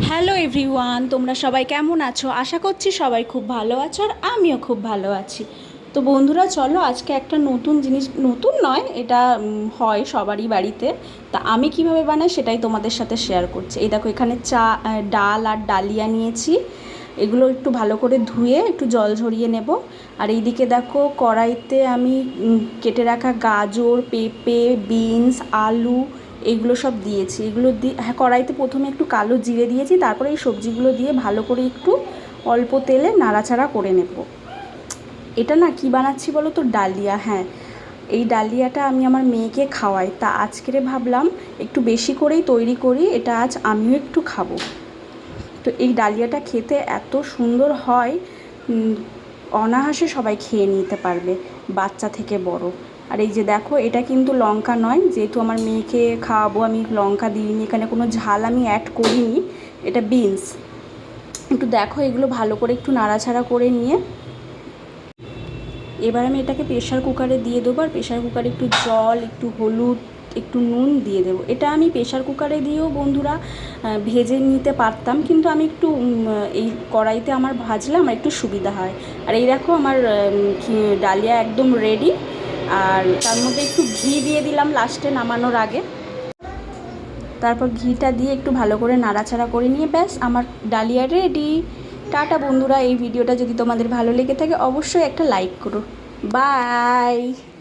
Hello everyone, তোমরা সবাই কেমন আছো? আশা করছি সবাই খুব ভালো আছো আর আমিও খুব ভালো আছি। তো বন্ধুরা, চলো আজকে একটা নতুন জিনিস, নতুন নয়, এটা হয় সবারই বাড়িতে। তা আমি কিভাবে বানাই সেটাই তোমাদের সাথে শেয়ার করছি। এই দেখো, এখানে ডাল আর ডালিয়া নিয়েছি। এগুলো একটু ভালো করে ধুয়ে একটু জল ঝরিয়ে নেব। আর এইদিকে দেখো, কড়াইতে আমি কেটে রাখা গাজর, পেঁপে, বিনস, আলু এইগুলো সব দিয়েছি। এগুলো দিয়ে, হ্যাঁ, কড়াইতে প্রথমে একটু কালো জিরে দিয়েছি, তারপরে এই সবজিগুলো দিয়ে ভালো করে একটু অল্প তেলে নাড়াচাড়া করে নেব। এটা না কি বানাচ্ছি বলো তো? ডালিয়া। হ্যাঁ, এই ডালিয়াটা আমি আমার মেয়েকে খাওয়াই, তা আজকেরে ভাবলাম একটু বেশি করেই তৈরি করি, এটা আজ আমিও একটু খাবো। তো এই ডালিয়াটা খেতে এত সুন্দর হয়, অনায়াসে সবাই খেয়ে নিতে পারবে, বাচ্চা থেকে বড়। আর এই যে দেখো, এটা কিন্তু লঙ্কা নয়, যেহেতু আমার মেয়েকে খাওয়াবো আমি লঙ্কা দিইনি, এখানে কোনো ঝাল আমি অ্যাড করিনি। এটা বিনস। একটু দেখো, এগুলো ভালো করে একটু নাড়াচাড়া করে নিয়ে এবার আমি এটাকে প্রেশার কুকারে দিয়ে দেবো। আর প্রেশার কুকারে একটু জল, একটু হলুদ, একটু নুন দিয়ে দেবো। এটা আমি প্রেশার কুকারে দিয়েও বন্ধুরা ভেজে নিতে পারতাম, কিন্তু আমি একটু এই কড়াইতে আমার ভাজলে আমার একটু সুবিধা হয়। আর এই দেখো, আমার ডালিয়া একদম রেডি। আর তার মধ্যে একটু ঘি দিয়ে দিলাম লাস্টে নামানোর আগে। তারপর ঘিটা দিয়ে একটু ভালো করে নাড়াচাড়া করে নিয়ে ব্যাস, আমার ডালিয়া রেডি। টাটা বন্ধুরা, এই ভিডিওটা যদি তোমাদের ভালো লেগে থাকে অবশ্যই একটা লাইক করো। বাই।